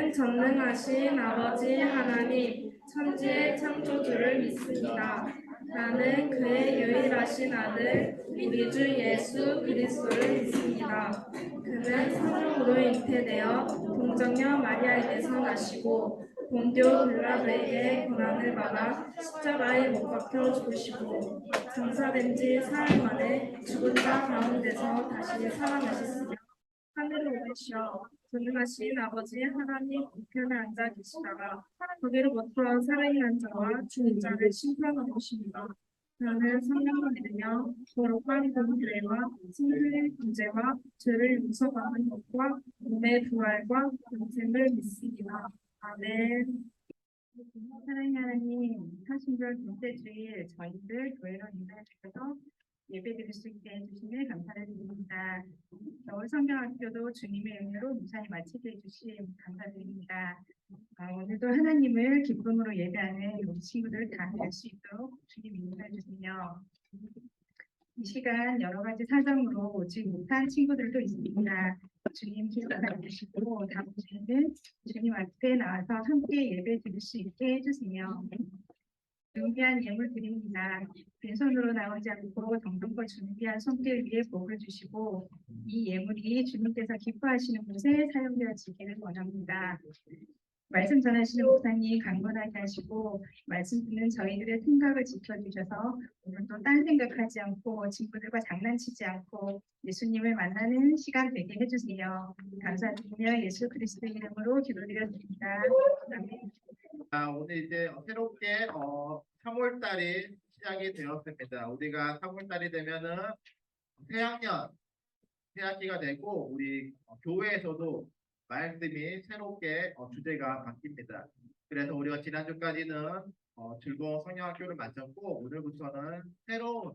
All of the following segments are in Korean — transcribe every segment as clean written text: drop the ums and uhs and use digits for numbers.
저는 전능하신 아버지 하나님, 천지의 창조주를 믿습니다. 나는 그의 유일하신 아들, 우리 주 예수 그리스도를 믿습니다. 그는 성령으로 잉태되어 동정녀 마리아에게서 나시고 본디오 빌라도에게 고난을 받아 십자가에 못 박혀 죽으시고 장사된 지 사흘 만에 죽은 자 가운데서 다시 살아나셨으며 하늘을 오르시어 전능하신 아버지 하나님 우편에 앉아 계시다가 거기로부터 살아있는 자와 죽은 자를 심판하러 오십니다. 나는 성령을 믿으며 거룩한 공의와 승리의 문제와 죄를 용서받는 것과 몸의 부활과 영생을 믿습니다. 아멘. 사랑하는 하나님, 사순절 둘째 주일 저희들 교회로 인도해 주셔서 예배 드릴 수 있게 해주시니 감사를 드립니다. 겨울 성경학교도 주님의 은혜로 무사히 마치게 해주심 감사드립니다. 오늘도 하나님을 기쁨으로 예배하는 우리 친구들 다 될 수 있도록 주님 인도해 주시며 이 시간 여러 가지 사정으로 오지 못한 친구들도 있습니다. 주님 기도해 주시고 다음 주에는 주님 앞에 나와서 함께 예배 드릴 수 있게 해주시며 준비한 예물 드립니다. 빈손으로 나오지 않고 정성껏 준비한 손길 위에 복을 주시고 이 예물이 주님께서 기뻐하시는 곳에 사용되어지기를 원합니다. 말씀 전하시는 목사님 강건하게 하시고 말씀 듣는 저희들의 생각을 지켜주셔서 오늘도 딴 생각하지 않고 친구들과 장난치지 않고 예수님을 만나는 시간 되게 해주세요. 감사드리며 예수 그리스도 이름으로 기도드렸습니다. 아멘. 오늘 이제 새롭게 3월달이 시작이 되었습니다. 우리가 3월달이 되면은 새학년, 새학기가 되고 우리 교회에서도 말씀이 새롭게 주제가 바뀝니다. 그래서 우리가 지난주까지는 즐거운 성령학교를 마쳤고 오늘부터는 새로운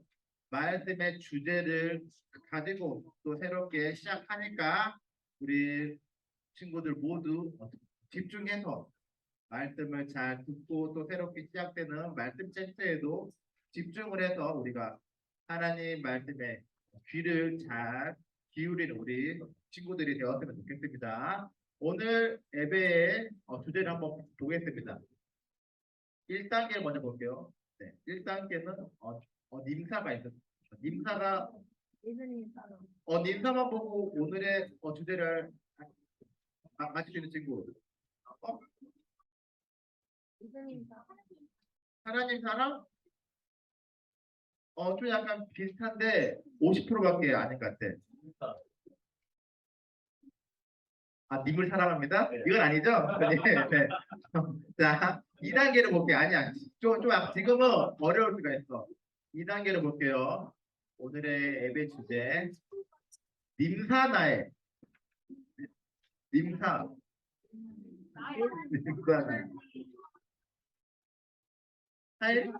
말씀의 주제를 가지고 또 새롭게 시작하니까 우리 친구들 모두 집중해서 말씀을 잘 듣고 또 새롭게 시작되는 말씀 센터에도 집중을 해서 우리가 하나님 말씀에 귀를 잘 기울이는 우리 친구들이 되었으면 좋겠습니다. 오늘 예배의 주제를 한번 보겠습니다. 1단계를 먼저 볼게요. 네, 1단계는 님사가 있었습니다. 님사가 님사만 보고 오늘의 주제를 맞추시는 친구. 하나님 사랑? 좀 약간 비슷한데 50%밖에 아닌 것 같아. 님을 사랑합니다? 이건 아니죠? 네. 네. 자, 2단계를 볼게요. 아니야. 좀 지금은 어려울 수가 있어. 2단계를 볼게요. 오늘의 예배 주제. 님사나의. 님사. 님사나의. 사일?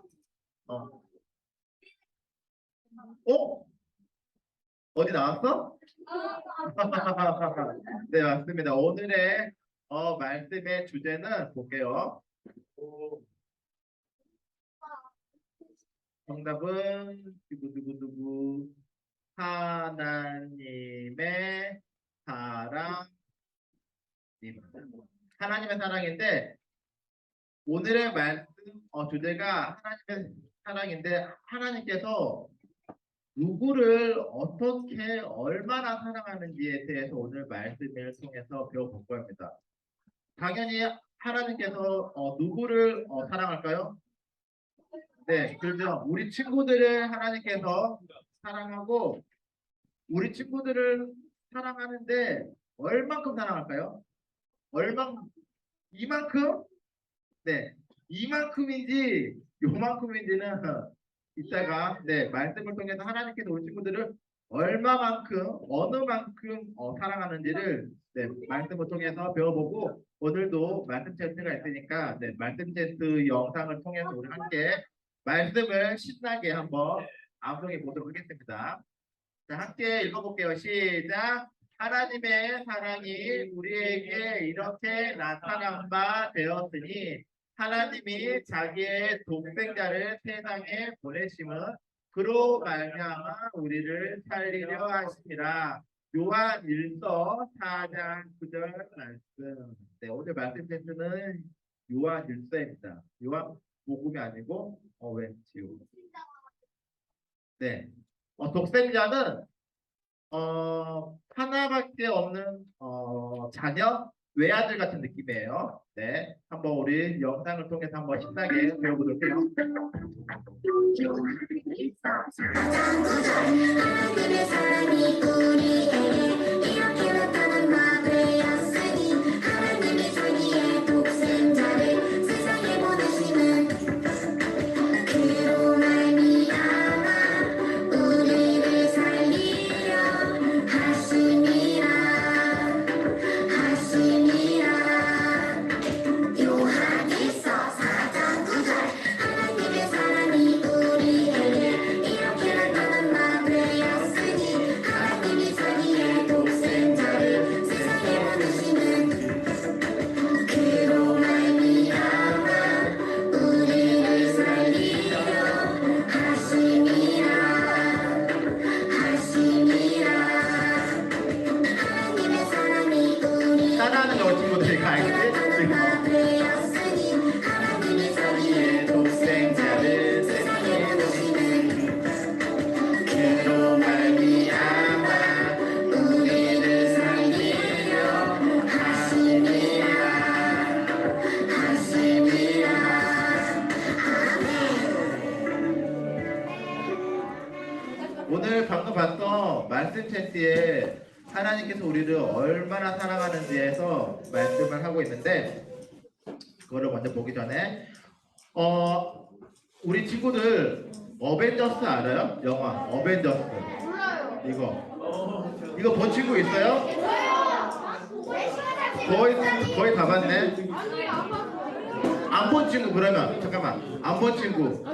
어디 나왔어? 네, 맞습니다. 오늘의 말씀의 주제는 볼게요. 정답은 누구 하나님의 사랑입니다. 하나님의 사랑인데 오늘의 말씀 주제가 하나님의 사랑인데 하나님께서 누구를 어떻게 얼마나 사랑하는지에 대해서 오늘 말씀을 통해서 배워볼 겁니다. 당연히 하나님께서 누구를 사랑할까요? 네, 그렇죠. 우리 친구들을 하나님께서 사랑하고 우리 친구들을 사랑하는데 얼만큼 사랑할까요? 이만큼? 네, 이만큼인지 요만큼인지는 이따가 말씀을 통해서 하나님께서 우리 친구들을 얼마만큼 어느 만큼 사랑하는지를 말씀을 통해서 배워보고 오늘도 말씀 테스트가 있으니까 말씀 테스트 영상을 통해서 우리 함께 말씀을 신나게 한번 암송해 보도록 하겠습니다. 자, 함께 읽어볼게요. 시작. 하나님의 사랑이 우리에게 이렇게 나타난 바 되었으니 하나님이 자기의 독생자를 세상에 보내심은 그로 말미암아 우리를 살리려 하심이라. 요한일서 4장 9절 말씀. 네, 오늘 말씀 테스트는 요한일서입니다. 요한복음이 아니고 웬지요. 네, 독생자는 하나밖에 없는 자녀 외아들 같은 느낌이에요. 네, 한번 우리 영상을 통해서 한번 신나게 배워보도록 해요. 하나님의 사랑이 우리에게 이렇게 나타난 바 되었으니 하나님이 자기의 독생자를 세상에 보내시는 그로 말미암아 우리를 살리려 하심이라 요한일서 4장 9절 하나님의 사랑이 우리에게 이렇게 나타난 바 되었으니 하나님이 자기의 독생자를 세상에 보내시는 그로 말미암아 우리를 살리려 하심이라 하나님의 사랑이 우리에게 따라하는 거 친구들이 가야겠지? 되었으니 하나님이 자기의 독생자를 세상에 보내시는 그로 말미암아 우리를 살리려 하심이라 오늘 방금 봤던 말씀 챗지에 하나님께서 우리를 얼마나 사랑하는지에서 말씀을 하고 있는데 그거를 먼저 보기 전에 우리 친구들 어벤져스 알아요? 영화 어벤져스 이거 본 친구 있어요? 거의 다 봤네. 안 본 친구 그러면 잠깐만 안 본 친구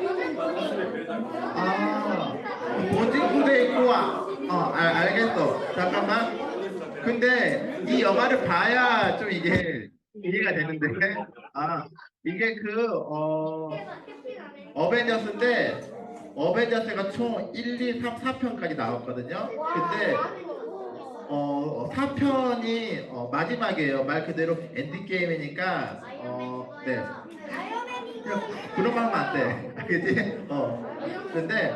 본 친구도 있고 알겠어. 잠깐만. 근데 이 영화를 봐야 좀 이게 이해가 되는데 이게 어벤져스인데 어벤져스가 총 1, 2, 3, 4편까지 나왔거든요. 근데 4편이 마지막이에요. 말 그대로 엔딩게임이니까 네. 그런 말 하면 안 돼. 그치? 근데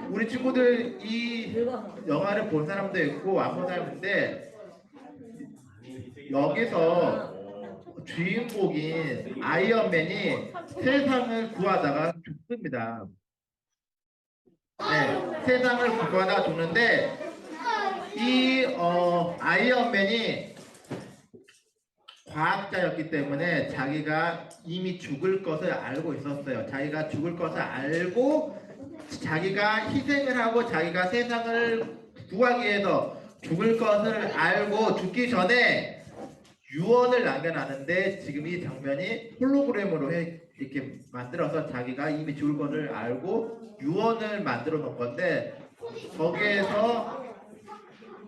우리 친구들 이 영화를 본 사람도 있고 안 본 사람도 있는데 여기서 주인공인 아이언맨이 세상을 구하다가 죽습니다. 네, 세상을 구하다가 죽는데 이 아이언맨이 과학자였기 때문에 자기가 이미 죽을 것을 알고 있었어요. 자기가 죽을 것을 알고 자기가 희생을 하고 자기가 세상을 구하기 위해서 죽을 것을 알고 죽기 전에 유언을 남겨놨는데 지금 이 장면이 홀로그램으로 이렇게 만들어서 자기가 이미 죽을 것을 알고 유언을 만들어 놓은 건데 거기에서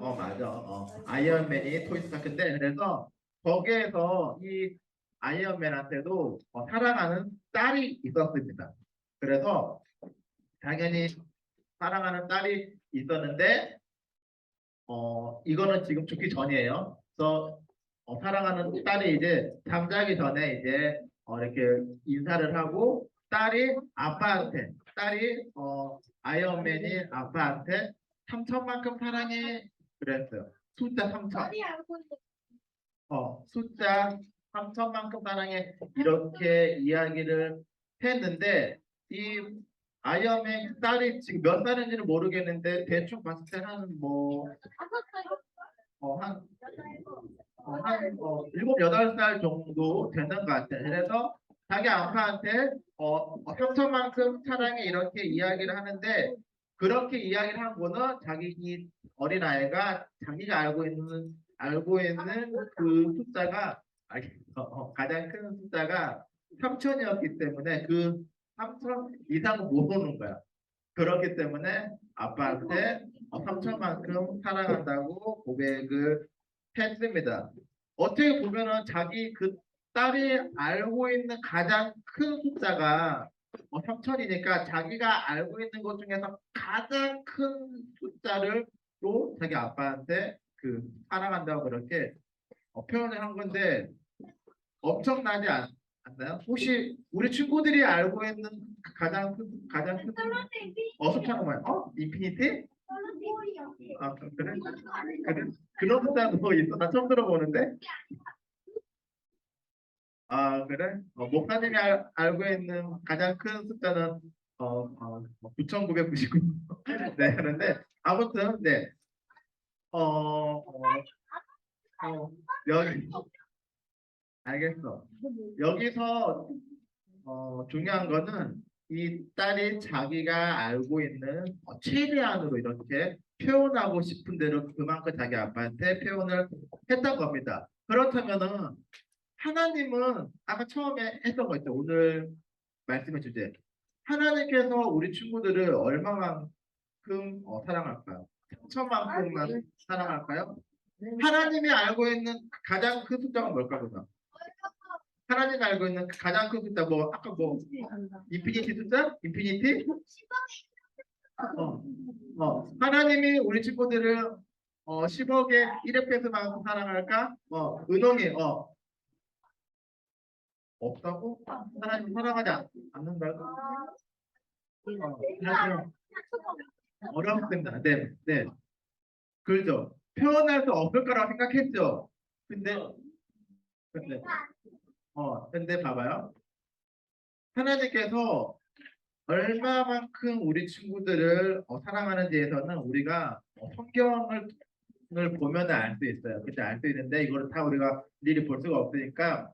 맞아 아이언맨이 토니 스타크인데 그래서 거기에서 이 아이언맨한테도 사랑하는 딸이 있었습니다. 그래서 당연히 사랑하는 딸이 있었는데 이거는 지금 죽기 전이에요. 그래서 사랑하는 딸이 이제 잠자기 전에 이제 이렇게 인사를 하고 딸이 아이언맨이 아빠한테 3천만큼 사랑해 그랬어요. 숫자 3천. 숫자 3천만큼 사랑해 이렇게 이야기를 했는데 이 아이언맨 딸이 지금 몇 살인지는 모르겠는데 대충 봤을 때 한 일곱 여덟 살 정도 되는 것 같아요. 그래서 자기 아빠한테 3천만큼 사랑해 이렇게 이야기를 하는데 그렇게 이야기를 한 거는 자기 이 어린아이가 자기가 알고 있는 그 숫자가 가장 큰 숫자가 3천이었기 때문에 그 3천 이상은 모르는 거야. 그렇기 때문에 아빠한테 3천만큼 사랑한다고 고백을 했습니다. 어떻게 보면은 자기 그 딸이 알고 있는 가장 큰 숫자가 3천이니까 자기가 알고 있는 것 중에서 가장 큰 숫자를 또 자기 아빠한테 그 사랑한다고 그렇게 표현을 한 건데 엄청나지 않나요? 혹시 우리 친구들이 알고 있는 가장 큰 숫자가 뭐야? 인피니티? 아 그래? 그래? 그런 숫자도 있어? 나 처음 들어보는데? 아 그래? 목사님이 알고 있는 가장 큰 숫자는 9,999. 네, 하는데 아무튼 네. 어, 어, 여기 알겠어. 여기서 중요한 거는 이 딸이 자기가 알고 있는 최대한으로 이렇게 표현하고 싶은 대로 그만큼 자기 아빠한테 표현을 했던 겁니다. 그렇다면은 하나님은 아까 처음에 했던 거 있죠. 오늘 말씀의 주제. 하나님께서 우리 친구들을 얼마만큼 사랑할까요? 천만큼만 사랑할까요? 하나님이 알고 있는 가장 큰 숫자가 뭘까 그러면? 하나님이 알고 있는 가장 큰 숫자 뭐 아까 뭐 인피니티 숫자? 인피니티? 어, 하나님이 우리 친구들을 10억의 1억 배수만큼 사랑할까? 은홍이 없다고? 하나님 사랑하지 않는다고? 그래서 어렵습니다. 네, 네. 그렇죠. 표현할 수 없을 거라고 생각했죠. 근데, 근데 봐봐요. 하나님께서 얼마만큼 우리 친구들을 사랑하는지에서는 우리가 성경을 보면 알 수 있어요. 그때 알 수 있는데 이거를 다 우리가 일일이 볼 수가 없으니까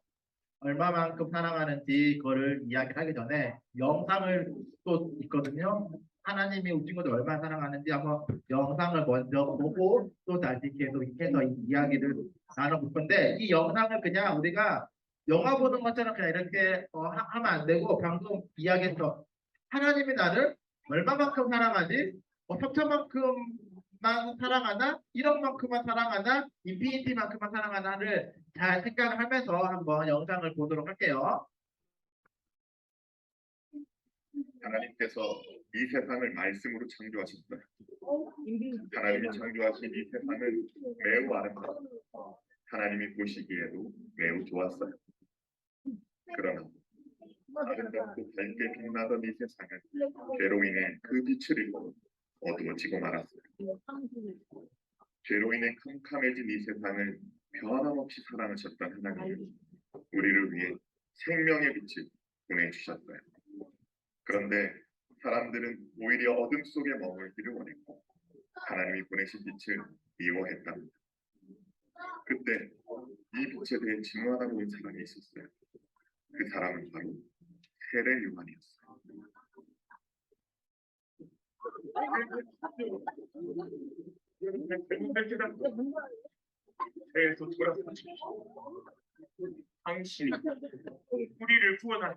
얼마만큼 사랑하는지 그거를 이야기하기 전에 영상을 또 있거든요. 하나님이 우리 친구들 얼마나 사랑하는지 한번 영상을 먼저 보고 또 다시 계속해서 이야기를 나눠볼 건데 이 영상을 그냥 우리가 영화 보는 것처럼 그냥 이렇게 하면 안 되고 방금 이야기했어. 하나님이 나를 얼마만큼 사랑하지? 3천만큼만 사랑하나? 1억만큼만 사랑하나? 인피니티만큼만 사랑하나를 잘 생각을 하면서 한번 영상을 보도록 할게요. 하나님께서 이 세상을 말씀으로 창조하셨어요. 하나님이 창조하신 이 세상은 매우 아름답고 하나님이 보시기에도 매우 좋았어요. 그러나 아름답고 밝게 빛나던 이 세상은 죄로 인해 그 빛을 잃고 어두워지고 말았어요. 죄로 인해 캄캄해진 이 세상을 변함없이 사랑하셨던 하나님은 우리를 위해 생명의 빛을 보내주셨어요. 그런데 사람들은 오히려 어둠 속에 머물기를 원했고 하나님이 보내신 빛을 미워했답니다. 그때 이 빛에 대해 증언하고 온 사람이 있었어요. 그 사람은 바로 세례 요한이었어요. 새에서 돌아서 당신이 우리를 구원할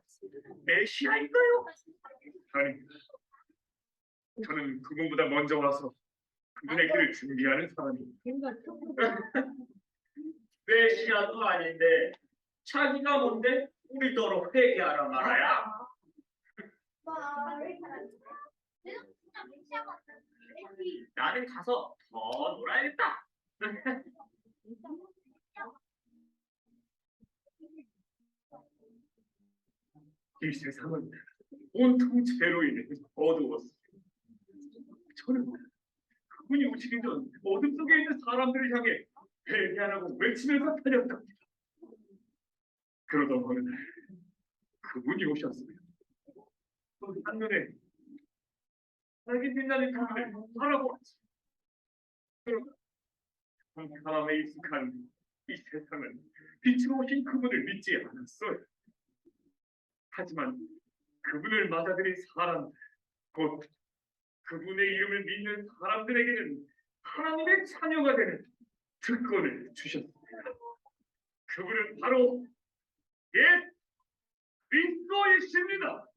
메시아인가요? 아니, 저는 그분보다 먼저 와서 그분의 길을 준비하는 사람입니다. 메시아도 아닌데 자기가 뭔데 우리더러 회개하라 말아야? 나는 가서 더 놀아야겠다. 이 세상은 온통 죄로 인해 어두웠습니다. 저는 그분이 오시기 전 어둠 속에 있는 사람들을 향해 회개하라고 외치면서 다녔답니다. 그러던 어느 날 그분이 오셨어요. 또 한눈에 밝게 빛나는 그분을 바라보았지. 그러나 사람에 익숙한 이 세상은 빛으로 오신 그분을 믿지 않았어요. 하지만 그분을 맞아들인 사람, 곧 그분의 이름을 믿는 사람들에게는 하나님의 자녀가 되는 특권을 주셨습니다. 그분은 바로 옛 그리스도이십니다.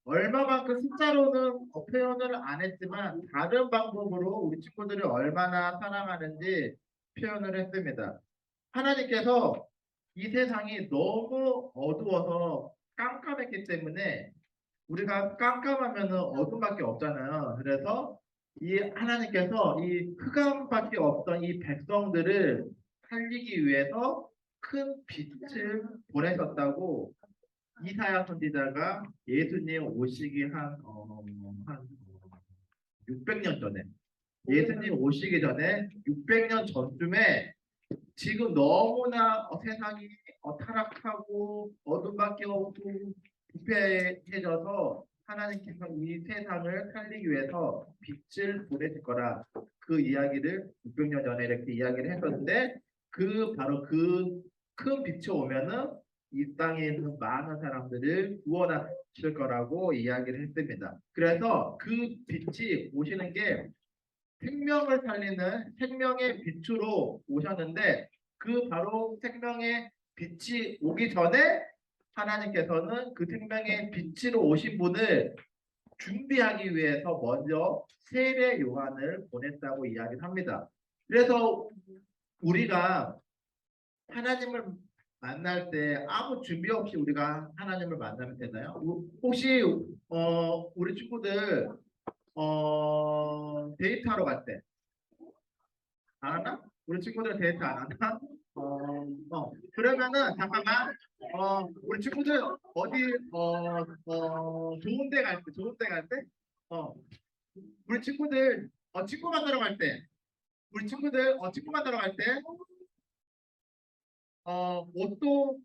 얼마만큼 숫자로는 표현을 안 했지만 다른 방법으로 우리 친구들을 얼마나 사랑하는지 표현을 했습니다. 하나님께서 이 세상이 너무 어두워서 깜깜했기 때문에 우리가 깜깜하면은 어둠밖에 없잖아요. 그래서 이 하나님께서 이 흑암밖에 없던 이 백성들을 살리기 위해서 큰 빛을 보내셨다고 이사야 선지자가 예수님 오시기 한 600년 전에 예수님 오시기 전에 600년 전쯤에 지금 너무나 세상이 타락하고 어둠밖에 없고 부패해져서 하나님께서 이 세상을 살리기 위해서 빛을 보내실 거라 그 이야기를 600년 전에 이렇게 이야기를 했었는데 바로 그 큰 빛이 오면은 이 땅에 있는 많은 사람들을 구원하실 거라고 이야기를 했습니다. 그래서 그 빛이 오시는 게 생명을 살리는 생명의 빛으로 오셨는데 바로 생명의 빛이 오기 전에 하나님께서는 그 생명의 빛으로 오신 분을 준비하기 위해서 먼저 세례 요한을 보냈다고 이야기를 합니다. 그래서 우리가 하나님을 만날 때 아무 준비 없이 우리가 하나님을 만나면 되나요? 혹시 우리 친구들 데이트하러 갈 때 안 하나? 우리 친구들 데이트 안 하나? 그러면은 잠깐만 우리 친구들 어디 좋은 데 갈 때 우리 친구들 친구 만나러 갈 때 우리 친구들 친구 만나러 갈 때 옷도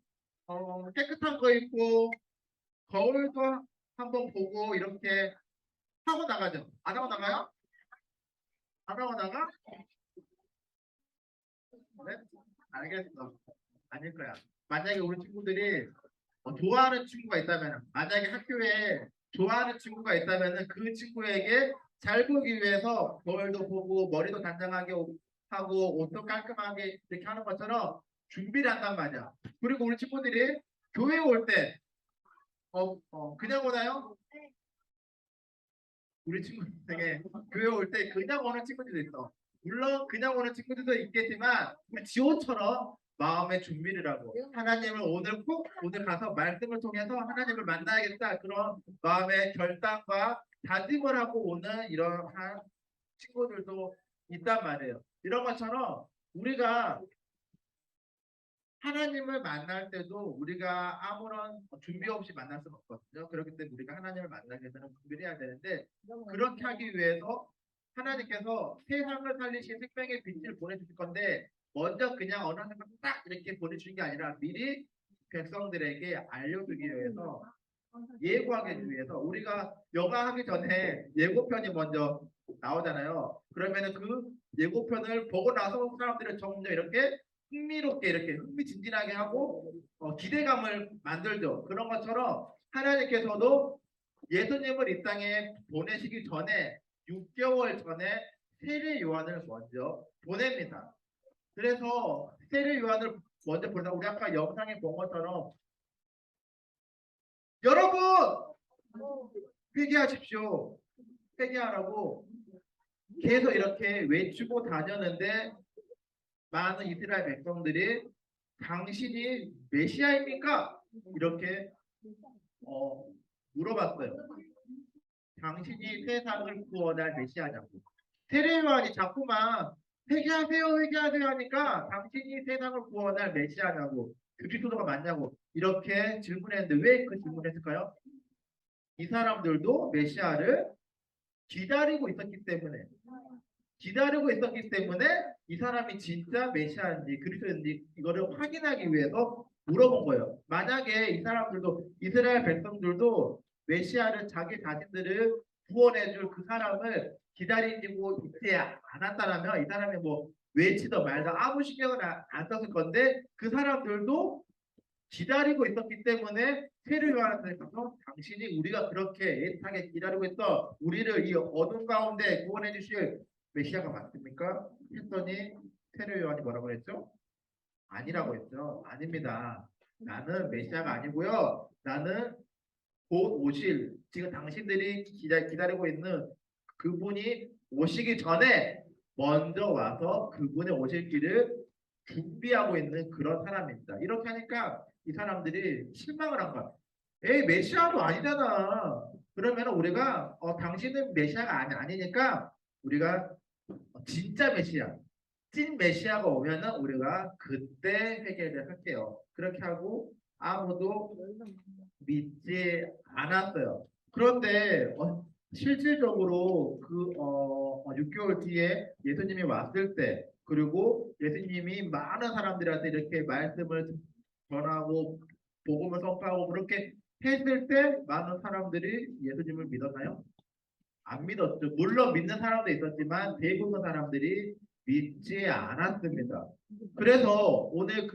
깨끗한 거 입고 거울도 한번 보고 이렇게 하고 나가죠. 안 하고 나가요? 안 하고 나가? 네? 알겠어. 아닐 거야. 만약에 우리 친구들이 좋아하는 친구가 있다면, 만약에 학교에 좋아하는 친구가 있다면 그 친구에게 잘 보기 위해서 거울도 보고 머리도 단정하게 하고 옷도 깔끔하게 이렇게 하는 것처럼 준비를 한단 말이야. 그리고 우리 친구들이 교회 올 때 그냥 오나요? 우리 친구들 중에 교회 올 때 그냥 오는 친구들도 있어. 물론 그냥 오는 친구들도 있겠지만 우리 지호처럼 마음의 준비를 하고 하나님을 오늘 가서 말씀을 통해서 하나님을 만나야겠다 그런 마음의 결단과 다짐을 하고 오는 이러한 친구들도 있단 말이에요. 이런 것처럼 우리가 하나님을 만날 때도 우리가 아무런 준비 없이 만날 수는 없거든요. 그렇기 때문에 우리가 하나님을 만나기 위해서는 준비를 해야 되는데 그렇게 하기 위해서 하나님께서 세상을 살리신 생명의 빛을 보내주실 건데 먼저 그냥 어느 순간 딱 이렇게 보내주신 게 아니라 미리 백성들에게 알려주기 위해서 예고하기 위해서 우리가 영화 하기 전에 예고편이 먼저 나오잖아요. 그러면은 그 예고편을 보고 나서 사람들은 점점 이렇게 흥미롭게 이렇게 흥미진진하게 하고 기대감을 만들죠. 그런 것처럼 하나님께서도 예수님을 이 땅에 보내시기 전에 6개월 전에 세례 요한을 먼저 보냅니다. 그래서 세례 요한을 먼저 보내다 우리 아까 영상에 본 것처럼 여러분 회개하십시오. 회개하라고 계속 이렇게 외치고 다녔는데 많은 이스라엘 백성들이 당신이 메시아입니까? 이렇게 물어봤어요. 당신이 세상을 구원할 메시아냐고. 세례요한이 자꾸만 회개하세요 회개하세요 하니까 당신이 세상을 구원할 메시아냐고 그리스도가 맞냐고 이렇게 질문했는데 왜 그 질문했을까요? 이 사람들도 메시아를 기다리고 있었기 때문에 이 사람이 진짜 메시아인지 그리스도인지 이거를 확인하기 위해서 물어본 거예요. 만약에 이 사람들도 이스라엘 백성들도 메시아를 자기 자신들을 구원해줄 그 사람을 기다리고 있지 않았다면 이 사람이 뭐 외치던 말던 아무 신경을 안 썼을 건데 그 사람들도 기다리고 있었기 때문에 세례 요한한테 가서 당신이 우리가 그렇게 애타게 기다리고 있어 우리를 이 어둠 가운데 구원해 주실 메시아가 맞습니까? 했더니 세례 요한이 뭐라고 했죠? 아니라고 했죠. 아닙니다. 나는 메시아가 아니고요. 나는 곧 오실 지금 당신들이 기다리고 있는 그분이 오시기 전에 먼저 와서 그분의 오실 길을 준비하고 있는 그런 사람입니다. 이렇게 하니까 이 사람들이 실망을 한 거야. 에이 메시아도 아니잖아. 그러면 우리가 당신은 메시아가 아니니까 우리가 진짜 메시아, 찐 메시아가 오면은 우리가 그때 회개를 할게요. 그렇게 하고 아무도 믿지 않았어요. 그런데 실질적으로 그 6개월 뒤에 예수님이 왔을 때 그리고 예수님이 많은 사람들한테 이렇게 말씀을 전하고 복음을 선포하고 그렇게 했을 때 많은 사람들이 예수님을 믿었나요? 안 믿었죠. 물론 믿는 사람도 있었지만 대부분 사람들이 믿지 않았습니다. 그래서 오늘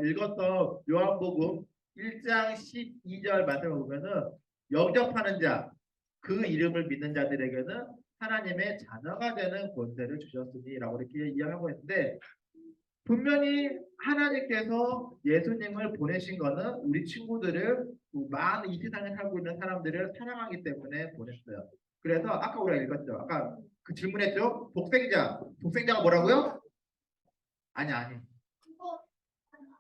읽었던 요한복음 1장 12절 말씀을 보면은 영접하는 자, 그 이름을 믿는 자들에게는 하나님의 자녀가 되는 권세를 주셨으니라고 이렇게 이야기하고 있는데 분명히 하나님께서 예수님을 보내신 거는 우리 친구들을 많은 이 세상에 살고 있는 사람들을 사랑하기 때문에 보냈어요. 그래서 아까 우리가 읽었죠. 아까 그 질문했죠. 독생자가 뭐라고요? 아니.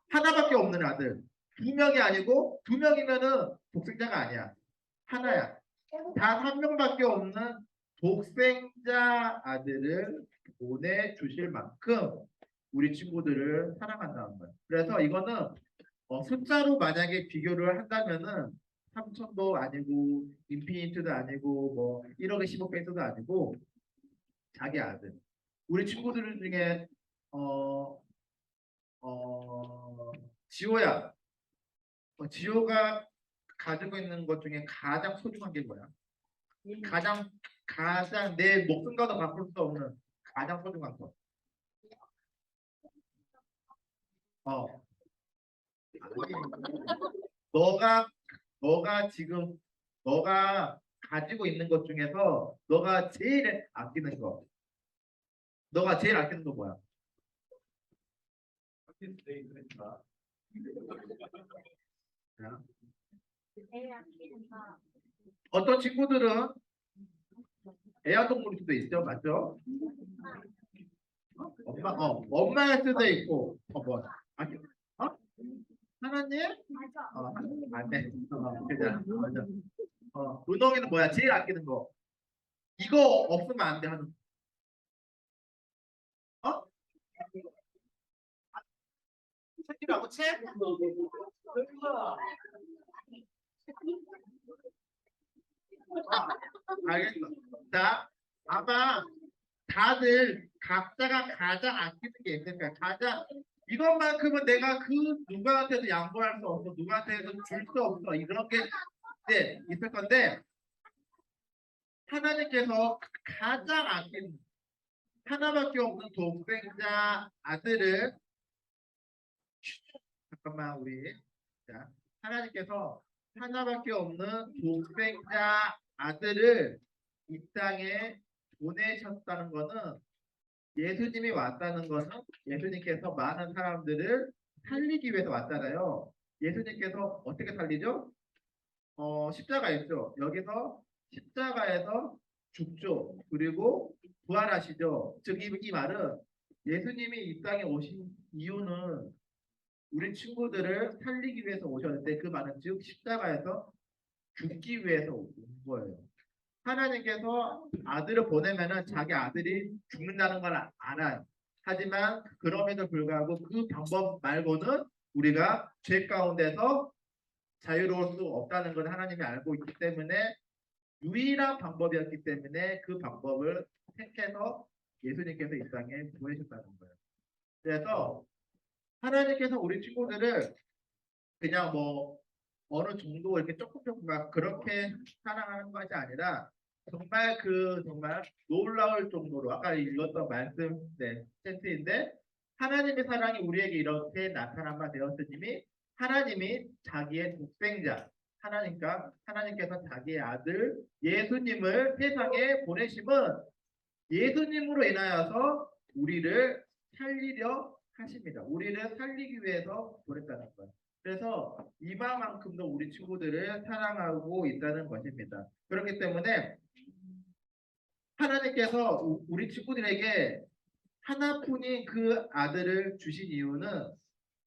하나밖에 없는 아들. 2명이 아니고 2명이면은 독생자가 아니야. 하나야. 단 1명밖에 없는 독생자 아들을 보내주실 만큼 우리 친구들을 사랑한다는 거예요. 그래서 이거는 숫자로 만약에 비교를 한다면은 3천도 아니고 인피니트도 아니고 뭐 1억의 15배수도 아니고 자기 아들. 우리 친구들 중에 지호야. 지호가 가지고 있는 것 중에 가장 소중한 게 뭐야? 가장 내 목숨과도 바꿀 수 없는 가장 소중한 것. 너가 가지고 있는 것 중에서 너가 제일 아끼는 거. 너가 제일 아끼는 거 뭐야? 어떤 친구들은 애완동물일 수도 있죠, 맞죠? 엄마일 수도 있고, 뭐, 하나님? 안 돼. 그냥, 맞아. 은홍이는 뭐야? 제일 아끼는 거. 이거 없으면 안 돼 하는. 책이라고 책? 알겠어. 자, 아마 다들 각자가 가장 아끼는 게 있을 거야. 이것만큼은 내가 누구한테도 양보할 수 없어. 누구한테도 줄 수 없어. 이런 게 있을 건데 하나님께서 가장 아끼는 하나밖에 없는 독생자 아들을 잠깐만 자, 하나님께서 하나밖에 없는 독생자 아들을 이 땅에 보내셨다는 것은 예수님이 왔다는 것은 예수님께서 많은 사람들을 살리기 위해서 왔잖아요. 예수님께서 어떻게 살리죠? 십자가 있죠. 여기서 십자가에서 죽죠. 그리고 부활하시죠. 즉 이 말은 예수님이 이 땅에 오신 이유는 우리 친구들을 살리기 위해서 오셨는데 그 말은 즉 십자가에서 죽기 위해서 온 거예요. 하나님께서 아들을 보내면은 자기 아들이 죽는다는 걸 알아요. 하지만 그럼에도 불구하고 그 방법 말고는 우리가 죄 가운데서 자유로울 수 없다는 걸 하나님이 알고 있기 때문에 유일한 방법이었기 때문에 그 방법을 택해서 예수님께서 이 땅에 보내셨다는 거예요. 그래서 하나님께서 우리 친구들을 그냥 뭐 어느 정도 이렇게 조금 막 그렇게 사랑하는 것이 아니라 정말 정말 놀라울 정도로 아까 읽었던 말씀 센트인데 하나님의 사랑이 우리에게 이렇게 나타난 바 되었으니 하나님이 자기의 독생자 하나님께서 자기의 아들 예수님을 세상에 보내심은 예수님으로 인하여서 우리를 살리려 하십니다. 우리를 살리기 위해서 보냈다는 거예요. 그래서 이마만큼도 우리 친구들을 사랑하고 있다는 것입니다. 그렇기 때문에 하나님께서 우리 친구들에게 하나뿐인 그 아들을 주신 이유는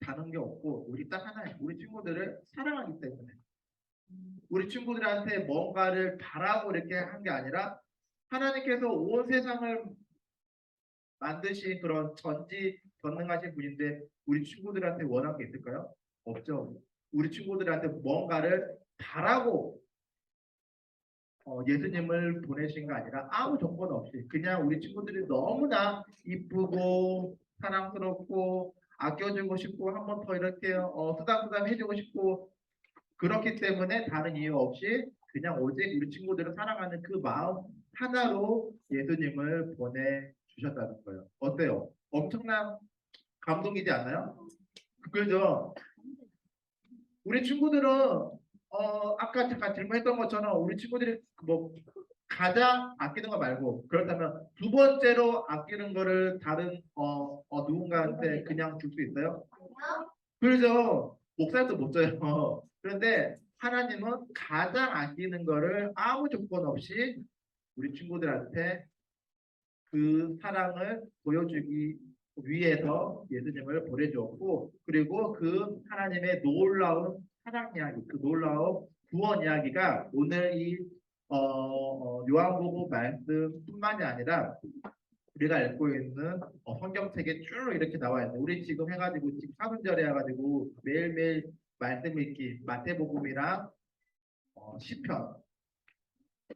다른 게 없고 우리 딱 하나예요. 우리 친구들을 사랑하기 때문에. 우리 친구들한테 뭔가를 바라고 이렇게 한 게 아니라 하나님께서 온 세상을 만드신 그런 전지전능하신 분인데 우리 친구들한테 원한 게 있을까요? 없죠. 우리 친구들한테 뭔가를 바라고 예수님을 보내신 거 아니라 아무 조건 없이 그냥 우리 친구들이 너무나 이쁘고 사랑스럽고 아껴주고 싶고 한 번 더 이렇게 쓰담쓰담 해주고 싶고 그렇기 때문에 다른 이유 없이 그냥 오직 우리 친구들을 사랑하는 그 마음 하나로 예수님을 보내주셨다는 거예요. 어때요? 엄청난 감동이지 않나요? 그죠? 우리 친구들은 아까 잠깐 질문했던 것처럼 우리 친구들이 뭐 가장 아끼는 거 말고 그렇다면 두 번째로 아끼는 거를 다른 누군가한테 그냥 줄 수 있어요? 그래서 목살도 못 쪄요. 그런데 하나님은 가장 아끼는 거를 아무 조건 없이 우리 친구들한테 그 사랑을 보여주기 위해서 예수님을 보내주었고 그리고 그 하나님의 놀라운 사랑 이야기, 그 놀라운 구원 이야기가 오늘 이 요한복음 말씀뿐만이 아니라 우리가 읽고 있는 성경책에 쭉 이렇게 나와 있는 우리 지금 해가지고 지금 사순절에 해가지고 매일매일 말씀 읽기 마태복음이랑 시편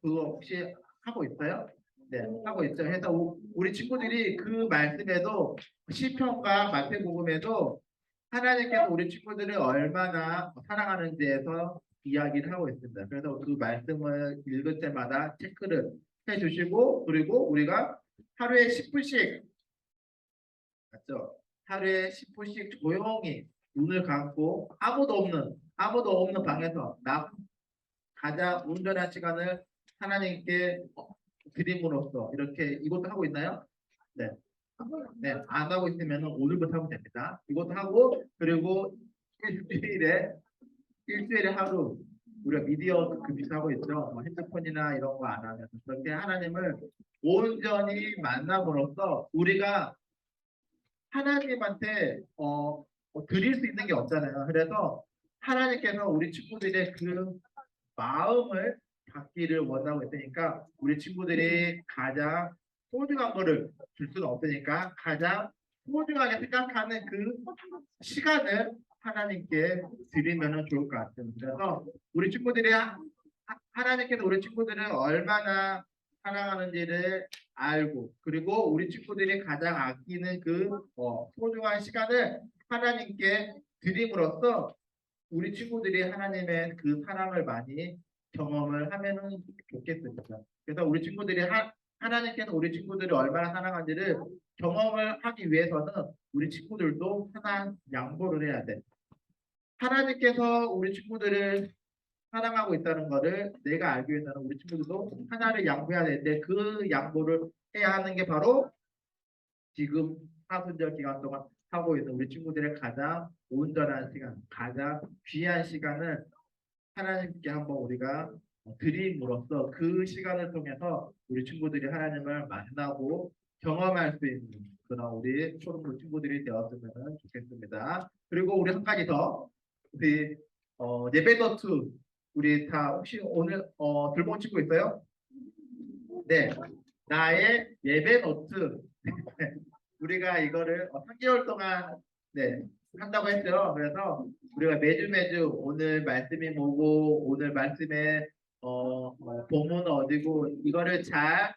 그거 혹시 하고 있어요? 네, 하고 있죠. 그래서 우리 친구들이 그 말씀에도 시편과 마태복음에도 하나님께서 우리 친구들을 얼마나 사랑하는지에서 이야기를 하고 있습니다. 그래서 그 말씀을 읽을 때마다 체크를 해주시고 그리고 우리가 하루에 10분씩 맞죠? 하루에 10분씩 조용히 눈을 감고 아무도 없는 방에서 나 가장 온전한 시간을 하나님께 드림으로써 이렇게 이것도 하고 있나요? 네. 네, 안 하고 있으면 오늘부터 하면 됩니다. 이것도 하고 그리고 일주일에 하루 우리가 미디어 급식하고 있죠. 뭐 핸드폰이나 이런 거 안 하면 그렇게 하나님을 온전히 만남으로써 우리가 하나님한테 드릴 수 있는 게 없잖아요. 그래서 하나님께서 우리 친구들의 그 마음을 받기를 원하고 있으니까 우리 친구들이 가장 소중한 거를 줄 수는 없으니까 가장 소중하게 생각하는 그 시간을 하나님께 드리면 좋을 것 같아요. 그래서 우리 친구들이 하나님께서 우리 친구들을 얼마나 사랑하는지를 알고 그리고 우리 친구들이 가장 아끼는 그 소중한 시간을 하나님께 드림으로써 우리 친구들이 하나님의 그 사랑을 많이 경험을 하면은 좋겠습니다. 그래서 우리 친구들이 하나님께서 우리 친구들이 얼마나 사랑하는지를 경험을 하기 위해서는 우리 친구들도 하나 양보를 해야 돼. 하나님께서 우리 친구들을 사랑하고 있다는 것을 내가 알기 위해서는 우리 친구들도 하나를 양보해야 되는데 그 양보를 해야 하는 게 바로 지금 사순절 기간 동안 하고 있는 우리 친구들의 가장 온전한 시간, 가장 귀한 시간을 하나님께 한번 우리가 드림으로써 그 시간을 통해서 우리 친구들이 하나님을 만나고 경험할 수 있는 그런 우리 초등부 친구들이 되었으면 좋겠습니다. 그리고 우리 한 가지 더 우리 예배더투 우리 다 혹시 오늘 들고 온 친구 있어요? 네, 나의 예배 노트 우리가 이거를 3개월 동안 네 한다고 했죠. 그래서 우리가 매주 오늘 말씀이 뭐고 오늘 말씀에 본문은 어디고 이거를 잘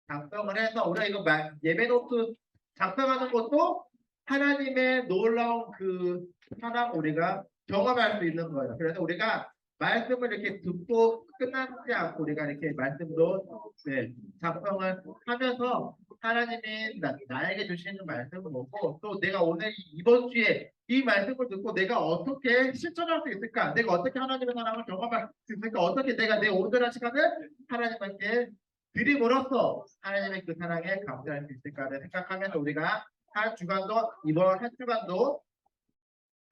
작성을 해서 우리가 이거 예배 노트 작성하는 것도 하나님의 놀라운 그 사랑 우리가 경험할 수 있는 거예요. 그래서 우리가 말씀을 이렇게 듣고 끝나지 않고 우리가 이렇게 말씀도 네, 작성을 하면서 하나님이 나에게 주시는 말씀을 보고 또 내가 오늘 이번 주에 이 말씀을 듣고 내가 어떻게 실천할 수 있을까? 내가 어떻게 하나님의 사랑을 경험할 수 있을까? 어떻게 내가 내 온전한 시간을 하나님께 드림으로써 하나님의 그 사랑에 감사할 수 있을까를 생각하면서 우리가 한 주간도 이번 한 주간도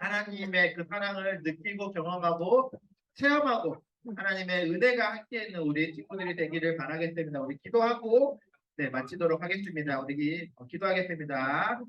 하나님의 그 사랑을 느끼고 경험하고 체험하고 하나님의 은혜가 함께 있는 우리 친구들이 되기를 바라겠습니다. 우리 기도하고 네, 마치도록 하겠습니다. 우리 기도하겠습니다.